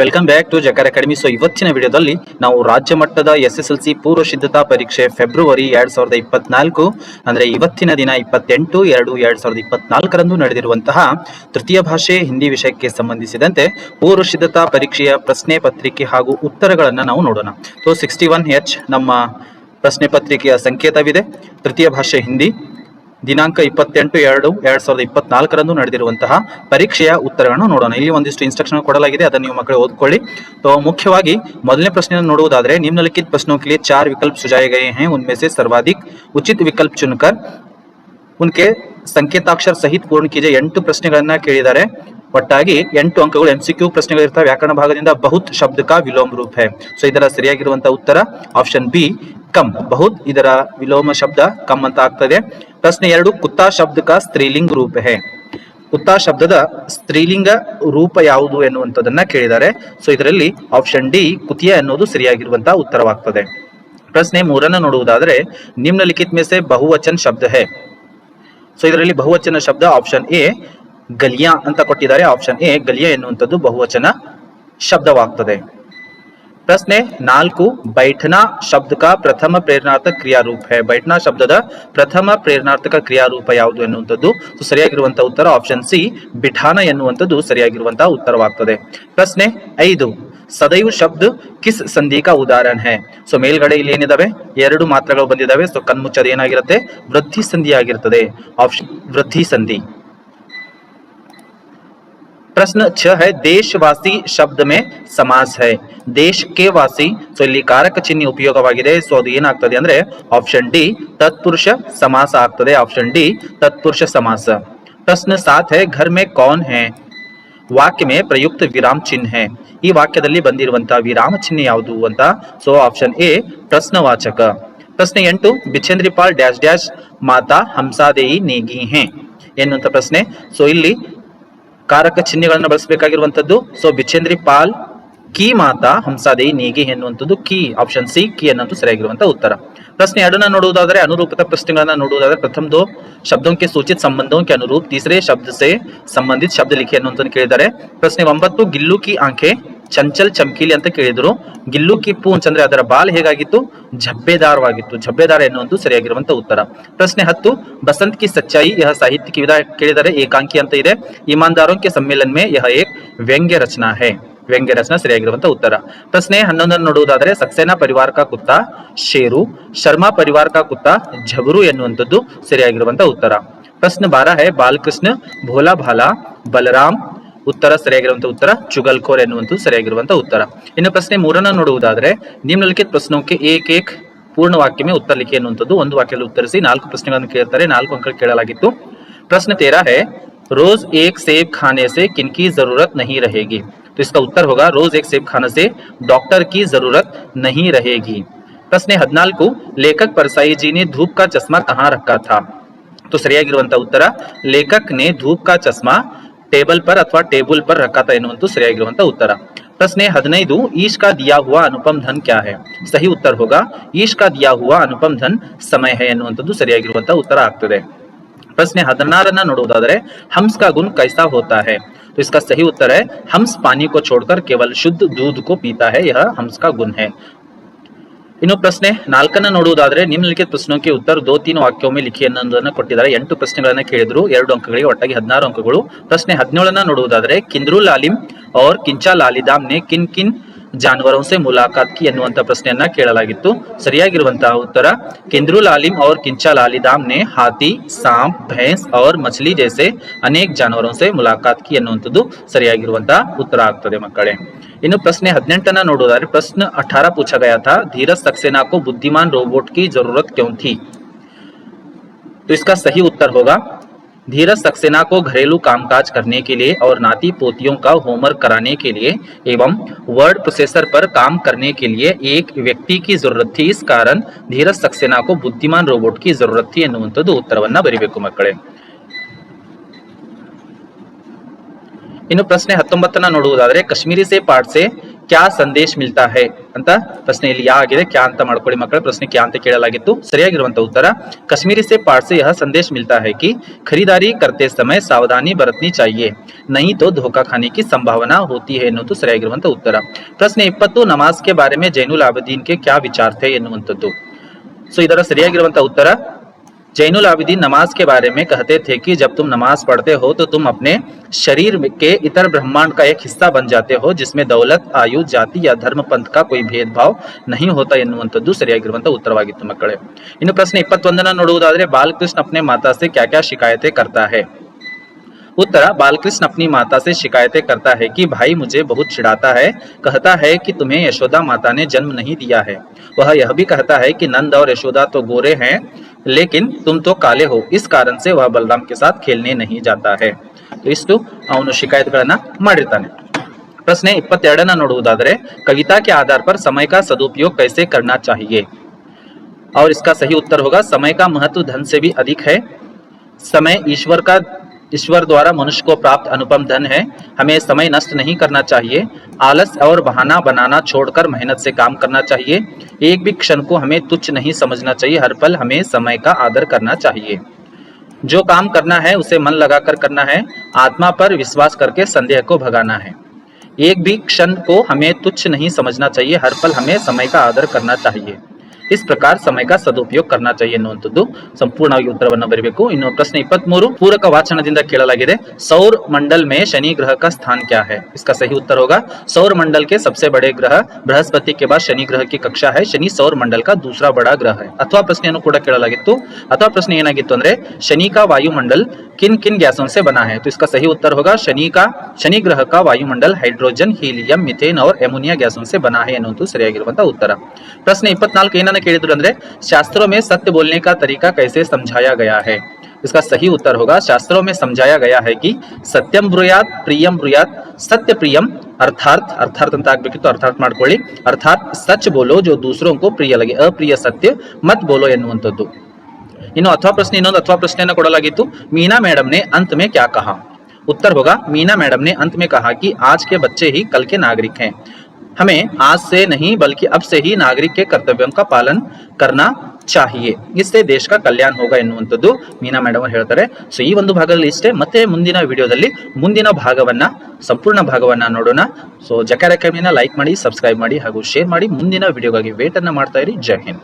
Welcome back to Jakara academy. So ಇವತ್ತಿನ ವಿಡಿಯೋದಲ್ಲಿ ನಾವು ರಾಜ್ಯ ಮಟ್ಟದ SSLC ಪೂರ್ವ ಸಿದ್ಧತಾ ಪರೀಕ್ಷೆ ಫೆಬ್ರವರಿ 2024 ಅಂದ್ರೆ ಇವತ್ತಿನ ದಿನ 28/2/2024 ನಡೆದಿರುವಂತಹ ತೃತೀಯ ಭಾಷೆ ಹಿಂದಿ ವಿಷಯಕ್ಕೆ ಸಂಬಂಧಿಸಿದಂತೆ ಪೂರ್ವ ಸಿದ್ಧತಾ ಪರೀಕ್ಷೆಯ ಪ್ರಶ್ನೆ ಪತ್ರಿಕೆ ಹಾಗೂ ಉತ್ತರಗಳನ್ನು ನಾವು ನೋಡೋಣ. ಸೊ 61H ನಮ್ಮ ಪ್ರಶ್ನೆ ಪತ್ರಿಕೆಯ ಸಂಕೇತವಿದೆ. ತೃತೀಯ ಭಾಷೆ ಹಿಂದಿ ದಿನಾಂಕ 28/2/2024 ನಡೆದಿರುವಂತಹ ಪರೀಕ್ಷೆಯ ಉತ್ತರಗಳನ್ನು ನೋಡೋಣ. ಇಲ್ಲಿ ಒಂದಿಷ್ಟು ಇನ್ಸ್ಟ್ರಕ್ಷನ್ ಕೊಡಲಾಗಿದೆ, ಅದನ್ನು ನೀವು ಮಕ್ಕಳು ಓದ್ಕೊಳ್ಳಿ. तो मुख्यವಾಗಿ ಮೊದಲನೇ ಪ್ರಶ್ನೆಯನ್ನು ನೋಡುವುದಾದರೆ निम्नलिखित प्रश्नों के लिए 4 विकल्प सुझाए गए हैं, उनमें से सर्वाधिक उचित विकल्प चुनकर उनके ಸಂಕೇತಾಕ್ಷರ ಸಹಿತ ಪೂರ್ಣ कीजिए. 8 ಪ್ರಶ್ನೆಗಳನ್ನ ಕೇಳಿದ್ದಾರೆ. ಒಟ್ಟಾಗಿ 8 ಅಂಕಗಳು MCQ ಪ್ರಶ್ನೆಗಳಿರ್ತವೆ. ವ್ಯಾಕರಣ ಭಾಗದಿಂದ ಬಹುತ್ ಶಬ್ದ का विलोम रूप है. ಸೊ ಇದರ ಸರಿಯಾಗಿರುವಂತಹ ಉತ್ತರ ಆಪ್ಷನ್ ಬಿ ಕಮ್. ಬಹುತ್ ಇದರ ವಿಲೋಮ ಶಬ್ದ ಕಮ್ ಅಂತ ಆಗ್ತದೆ. ಪ್ರಶ್ನೆ 2 ಕುತ್ತಾ ಶಬ್ದ का ಸ್ತ್ರೀಲಿಂಗ ರೂಪ है. ಕುತ್ತಾ ಶಬ್ದದ ಸ್ತ್ರೀಲಿಂಗ ರೂಪ ಯಾವುದು ಎನ್ನುವಂಥದ್ದನ್ನ ಕೇಳಿದ್ದಾರೆ. ಸೊ ಇದರಲ್ಲಿ ಆಪ್ಷನ್ ಡಿ ಕುತಿಯ ಎನ್ನುವುದು ಸರಿಯಾಗಿರುವಂತಹ ಉತ್ತರವಾಗ್ತದೆ. ಪ್ರಶ್ನೆ 3 ನೋಡುವುದಾದರೆ ನಿಮ್ನಲಿಖಿತ में से बहुवचन शब्द है. ಸೊ ಇದರಲ್ಲಿ ಬಹುವಚನ ಶಬ್ದ ಆಪ್ಷನ್ ಎ ಗಲಿಯಾ ಅಂತ ಕೊಟ್ಟಿದ್ದಾರೆ. ಆಪ್ಷನ್ ಎ ಗಲಿಯಾ ಎನ್ನುವಂಥದ್ದು ಬಹುವಚನ ಶಬ್ದವಾಗ್ತದೆ. ಪ್ರಶ್ನೆ 4 बैठना शब्द का प्रथम प्रेरणार्थक क्रियारूप है. बैठना शब्दದ ಪ್ರಥಮ ಪ್ರೇರಣಾರ್ಥಕ ಕ್ರಿಯಾರೂಪ ಯಾವುದು ಎನ್ನುವಂಥದ್ದು ಸರಿಯಾಗಿರುವಂತಹ ಉತ್ತರ ಆಪ್ಷನ್ ಸಿ ಬಿಠಾನ ಎನ್ನುವಂಥದ್ದು ಸರಿಯಾಗಿರುವಂತಹ ಉತ್ತರವಾಗ್ತದೆ. ಪ್ರಶ್ನೆ 5 ಸದೈವ್ ಶಬ್ದ ಕಿಸ್ ಸಂಧಿ का उदाहरण है. ಸೊ ಮೇಲ್ಗಡೆ ಇಲ್ಲಿ ಏನಿದಾವೆ ಎರಡು ಮಾತ್ರಗಳು ಬಂದಿದ್ದಾವೆ. ಸೊ ಕಣ್ಮುಚ್ಚದ ಏನಾಗಿರುತ್ತೆ ವೃದ್ಧಿ ಸಂಧಿ ಆಗಿರುತ್ತದೆ. ಆಪ್ಷನ್ ವೃದ್ಧಿ ಸಂಧಿ. प्रश्न 6 है देशवासी शब्द में समास है. देश के वासी ಸೊ ಇಲ್ಲಿ ಕಾರಕ ಚಿಹ್ನೆ ಉಪಯೋಗವಾಗಿದೆ. ಸೊ ಅದು ಏನಾಗ್ತದೆ ಅಂದ್ರೆ ಆಪ್ಷನ್ ಡಿ ತತ್ಪುರುಷ ಸಮಾಸ ಆಗ್ತದೆ. ಆಪ್ಷನ್ ಡಿ तत्पुरुष समास. प्रश्न 7 है घर में कौन है. ವಾಕ್ಯ में प्रयुक्त विराम चिन्ह है. ಈ ವಾಕ್ಯದಲ್ಲಿ ಬಂದಿರುವಂತಹ ವಿರಾಮ ಚಿಹ್ನೆ ಯಾವುದು ಅಂತ ಸೊ ಆಪ್ಷನ್ ಎ ಪ್ರಶ್ನವಾಚಕ. ಪ್ರಶ್ನೆ 8 बिछेंद्री पाल डैश डैश माता हंसादेई नेगी हैं ಎನ್ನುವಂತ ಪ್ರಶ್ನೆ. ಸೊ ಇಲ್ಲಿ ಕಾರಕ ಚಿಹ್ನೆಗಳನ್ನು ಬಳಸಬೇಕಾಗಿರುವಂತದ್ದು. ಸೊ ಬಿಚೇಂದ್ರಿ ಪಾಲ್ ಕಿ ಮಾತಾ ಹಂಸಾದೇಯಿ ನೇಗಿ ಎನ್ನುವಂಥದ್ದು ಕಿ ಆಪ್ಷನ್ ಸಿ ಕಿ ಅನ್ನೋದು ಸರಿಯಾಗಿರುವಂತಹ ಉತ್ತರ. प्रश्न 2 ನೋಡುವುದಾದರೆ ಅನುರೂಪತ ಪ್ರಶ್ನೆಗಳನ್ನ ನೋಡುವುದಾದರೆ प्रथम 2 शब्दों के सूचित संबंधों के अनुरूप तीसरे शब्द से संबंधित शब्द लिखिए ಅನ್ನುವಂತನ್ನು ಕೇಳಿದ್ದಾರೆ. ಪ್ರಶ್ನೆ 9 ಗಿಲ್ಲು ಕಿ ಆಂಖೆ ಚಂಚಲ್ ಚಮಕೀಲಿ ಅಂತ ಕೇಳಿದ್ರು. ಗಿಲ್ಲು ಕಿ ಪೂಂಚ್ ಅಂದ್ರೆ ಅದರ ಬಾಲ್ ಹೇಗಾಗಿತ್ತು झब्बेदारವಾಗಿತ್ತು. झब्बेदार ಎನ್ನುವಂಥದ್ದು ಸರಿಯಾಗಿರುವಂತಹ ಉತ್ತರ. ಪ್ರಶ್ನೆ 10 बसंत की सच्चाई यह साहित्य की विधा ಕೇಳಿದರೆ ಏಕಾಂಕಿ ಅಂತ ಇದೆ. ईमानदारों के सम्मेलन में यह एक व्यंग्य रचना है. ವ್ಯಂಗ್ಯ ರಚನಾ ಸರಿಯಾಗಿರುವಂತಹ ಉತ್ತರ. ಪ್ರಶ್ನೆ 11 ನೋಡುವುದಾದರೆ ಸಕ್ಸೇನಾ ಪರಿವಾರ ಕಾ ಕುತ್ತಾ ಶೇರು, ಶರ್ಮಾ ಪರಿವಾರ ಕಾ ಕುತ್ತಾ ಝಬರು ಎನ್ನುವಂಥದ್ದು ಸರಿಯಾಗಿರುವಂತಹ ಉತ್ತರ. ಪ್ರಶ್ನೆ 12 है ಬಾಲಕೃಷ್ಣ ಭೋಲಾ ಭಾಲಾ ಬಲರಾಮ್. ಉತ್ತರ ಸರಿಯಾಗಿರುವಂತಹ ಉತ್ತರ ಚುಗಲ್ಖೋರ್ ಎನ್ನುವಂಥದ್ದು ಸರಿಯಾಗಿರುವಂತಹ ಉತ್ತರ. ಇನ್ನು ಪ್ರಶ್ನೆ 3 ನೋಡುವುದಾದರೆ ನಿಮ್ನಲಿಖಿತ ಪ್ರಶ್ನೋं के एक एक पूर्ण वाक्य में उत्तर लिखिए ಎನ್ನುವಂಥದ್ದು. ಒಂದು ವಾಕ್ಯದಲ್ಲಿ ಉತ್ತರಿಸಿ. 4 ಪ್ರಶ್ನೆಗಳನ್ನು ಕೇಳ್ತಾರೆ. 4 ಅಂಕಗಳು ಕೇಳಲಾಗಿತ್ತು. प्रश्न 13 है रोज एक सेब खाने से किनकी जरूरत नहीं रहेगी. तो इसका उत्तर होगा रोज एक सेब खाने से डॉक्टर की जरूरत नहीं रहेगी. प्रश्न 14 लेखक परसाई जी ने धूप का चश्मा कहाँ रखा था. तो ಸರಿಯಾಗಿರುವಂತಹ ಉತ್ತರ ಲೇಖಕ್ ने धूप का चश्मा टेबल पर अथवा टेबल पर रखा था ಎನ್ನುವಂಥದ್ದು ಸರಿಯಾಗಿರುವಂತಹ ಉತ್ತರ. प्रश्न 15 ईश का दिया हुआ अनुपम धन क्या है. सही उत्तर होगा ईश का दिया हुआ अनुपम धन समय है ಎನ್ನುವಂಥದ್ದು ಸರಿಯಾಗಿರುವಂತಹ ಉತ್ತರ ಆಗ್ತದೆ. प्रश्न 16 ನೋಡುವುದಾದರೆ हंस का गुण कैसा होता है. तो इसका सही उत्तर है हंस पानी को छोड़कर केवल शुद्ध दूध को पीता है. यह हंस का गुण है. ಇನ್ನು ಪ್ರಶ್ನೆ 4 ನೋಡುವುದಾದರೆ ನಿಮ್ನಲಿಖಿತ ಪ್ರಶ್ನೋं के उत्तर 2-3 ವಾಕ್ಯೋं में लिखिए ಅನ್ನೋದನ್ನ ಕೊಟ್ಟಿದ್ದಾರೆ. 8 ಪ್ರಶ್ನೆಗಳನ್ನ ಕೇಳಿದ್ರು. 2 ಅಂಕಗಳಿಗೆ ಒಟ್ಟಾಗಿ 16 ಅಂಕಗಳು. ಪ್ರಶ್ನೆ 17 ನೋಡುವುದಾದರೆ ಕಿಂದ್ರು ಲಾಲಿಮ್ और किंचा लालिदाम ने किन किन जानवरों से मुलाकात की ಎನ್ನುವಂತ ಪ್ರಶ್ನೆಯನ್ನ ಕೇಳಲಾಗಿತ್ತು. ಸರಿಯಾಗಿರುವಂತಹ ಉತ್ತರ केंद्रू लालिम और किंचा लालिदाम ने हाथी, सांप, भैंस और मछली जैसे अनेक जानवरों से मुलाकात की ಎನ್ನುವಂಥದ್ದು ಸರಿಯಾಗಿರುವಂತಹ ಉತ್ತರ ಆಗ್ತದೆ ಮಕ್ಕಳೇ. ಇನ್ನು ಪ್ರಶ್ನೆ 18 ನೋಡುವುದಾದರೆ प्रश्न 18 पूछा गया था धीरज सक्सेना को बुद्धिमान रोबोट की जरूरत क्यों थी. तो इसका सही उत्तर होगा धीरज सक्सेना को घरेलू कामकाज करने के लिए और नाती पोतियों का होमवर्क कराने के लिए एवं वर्ड प्रोसेसर पर काम करने के लिए एक व्यक्ति की जरूरत थी. इस कारण धीरज सक्सेना को बुद्धिमान रोबोट की जरूरत थी ಎನ್ನುವಂಥದ್ದು ಉತ್ತರವನ್ನ ಬರಿಬೇಕು ಮಕ್ಕಳೇ. ಇನ್ನು ಪ್ರಶ್ನೆ 19 ನೋಡುವುದಾದರೆ कश्मीरी से पाठ से क्या ಸಂದೇಶ ಮಿಲ್ತಾ ಹೈ ಅಂತ ಪ್ರಶ್ನೆ ಇಲ್ಲಿ ಯಾ ಆಗಿದೆ, ಕ್ಯಾ ಅಂತ ಮಾಡ್ಕೊಳ್ಳಿ ಮಕ್ಕಳೇ. ಪ್ರಶ್ನೆ ಕ್ಯಾ ಅಂತ ಕೇಳಲಾಗಿತ್ತು. ಸರಿಯಾಗಿರುವಂತ ಉತ್ತರ कश्मीरी से पाठ से यह संदेश मिलता है कि खरीदारी करते समय सावधानी बरतनी चाहिए, नहीं तो धोखा खाने की संभावना होती है ಎನ್ನುವುದು ಸರಿಯಾಗಿರುವಂತ ಉತ್ತರ. ಪ್ರಶ್ನೆ 20 ನಮಾಜ್ के बारे में ಜೈನುಲ್ ಆಬಿದೀನ್ के क्या विचार थे ಎನ್ನುವಂತದ್ದು. ಸೊ ಇದರ ಸರಿಯಾಗಿರುವಂತ ಉತ್ತರ जैनुल आबिदीन नमाज के बारे में कहते थे कि जब तुम नमाज पढ़ते हो तो तुम अपने शरीर के इतर ब्रह्मांड का एक हिस्सा बन जाते हो, जिसमें दौलत, आयु, जाति या धर्म पंथ का कोई भेदभाव नहीं होता ಎನ್ನುವಂತದ್ದು ಸರಿಯಾಗಿರುವಂತ ಉತ್ತರವಾಗಿತ್ತು ಮಕ್ಕಳೇ. ಇನ್ನು ಪ್ರಶ್ನೆ 21 ನೋಡುವುದಾದರೆ बालकृष्ण अपने माता से क्या क्या शिकायतें करता है. उत्तर बालकृष्ण अपनी माता से शिकायतें करता है कि भाई मुझे बहुत चिढ़ाता है, कहता है कि तुम्हें यशोदा माता ने जन्म नहीं दिया है. वह यह भी कहता है कि नंद और यशोदा तो गोरे हैं लेकिन तुम तो काले हो, इस कारण से वह बलराम के साथ खेलने नहीं जाता है. ಇಷ್ಟು ಅವನು ಶಿಕಾಯತ್ಗಳನ್ನ ಮಾಡಿರ್ತಾನೆ. ಪ್ರಶ್ನೆ 22 ನೋಡುವುದಾದರೆ कविता के आधार पर समय का सदुपयोग कैसे करना चाहिए. और इसका सही उत्तर होगा समय का महत्व धन से भी अधिक है. समय ईश्वर द्वारा मनुष्य को प्राप्त अनुपम धन है. हमें समय नष्ट नहीं करना चाहिए. आलस और बहाना बनाना छोड़कर मेहनत से काम करना चाहिए. एक भी क्षण को हमें तुच्छ नहीं समझना चाहिए. हर पल हमें समय का आदर करना चाहिए. जो काम करना है उसे मन लगाकर करना है. आत्मा पर विश्वास करके संदेह को भगाना है. एक भी क्षण को हमें तुच्छ नहीं समझना चाहिए. हर पल हमें समय का आदर करना चाहिए. इस प्रकार समय का सदुपयोग करना चाहिए ಎನ್ನುವಂಥದ್ದು ಸಂಪೂರ್ಣವಾಗಿ ಉತ್ತರವನ್ನು ಬರಬೇಕು. ಇನ್ನು ಪ್ರಶ್ನೆ 23 पूरक वाचनದಿಂದ ಕೇಳಲಾಗಿದೆ सौर मंडल में शनि ग्रह का स्थान क्या है. इसका सही उत्तर होगा सौर मंडल के सबसे बड़े ग्रह बृहस्पति के बाद शनि ग्रह की कक्षा है. शनि सौर मंडल का दूसरा बड़ा ग्रह है. ಅಥವಾ ಪ್ರಶ್ನೆಯನ್ನು ಕೂಡ ಕೇಳಲಾಗಿತ್ತು. ಅಥವಾ ಪ್ರಶ್ನೆ ಏನಾಗಿತ್ತು ಅಂದ್ರೆ शनि का वायुमंडल किन किन गैसों से बना है. तो इसका सही उत्तर होगा शनि ग्रह का वायुमंडल हाइड्रोजन, हीलियम, मीथेन और एमोनिया गैसों से बना है ಎನ್ನುವುದು ಸರಿಯಾಗಿರುವಂತಹ ಉತ್ತರ. ಪ್ರಶ್ನೆ 24 ಏನನ್ನ ಕೇಳಿದ್ರು ಅಂದ್ರೆ शास्त्रों में सत्य बोलने का तरीका कैसे समझाया गया है. इसका सही उत्तर होगा शास्त्रों में समझाया गया है कि सत्यम ब्रूयात प्रियम ब्रूयात सत्य प्रियम अर्थात ಅಂತ ಆಗ್ಬೇಕಿತ್ತು ಅರ್ಥಾತ್ ಮಾಡ್ಕೊಳ್ಳಿ. अर्थात सच बोलो जो दूसरों को प्रिय लगे, अप्रिय सत्य मत बोलो ಎನ್ನುವಂತದ್ದು. ಇನ್ನು ಅಥವಾ ಪ್ರಶ್ನೆ ಇನ್ನೊಂದು ಅಥವಾ ಪ್ರಶ್ನೆಯನ್ನು ಕೊಡಲಾಗಿತ್ತು मीना मैडम ने अंत में क्या कहा. उत्तर होगा मीना मैडम ने अंत में कहा कि आज के बच्चे ही कल के नागरिक हैं. हमें आज से नहीं बल्कि अब से ही नागरिक के कर्तव्यों का पालन करना चाहिए, इससे देश का कल्याण होगा ಎನ್ನುವಂತದ್ದು ಮೀನಾ ಮೇಡಮ್ ಅವರು ಹೇಳ್ತಾರೆ. ಸೊ ಈ ಒಂದು ಭಾಗದಲ್ಲಿ ಇಷ್ಟೇ. ಮತ್ತೆ ಮುಂದಿನ ವಿಡಿಯೋದಲ್ಲಿ ಮುಂದಿನ ಭಾಗವನ್ನ ಸಂಪೂರ್ಣ ಭಾಗವನ್ನ ನೋಡೋಣ. ಸೊ ಜಕಾರ ಅಕಾಡೆಮಿನ ಲೈಕ್ ಮಾಡಿ, ಸಬ್ಸ್ಕ್ರೈಬ್ ಮಾಡಿ ಹಾಗೂ ಶೇರ್ ಮಾಡಿ. ಮುಂದಿನ ವಿಡಿಯೋಗಾಗಿ ವೇಟ್ ಅನ್ನ ಮಾಡ್ತಾ ಇರಿ. ಜೈ ಹಿಂದ್.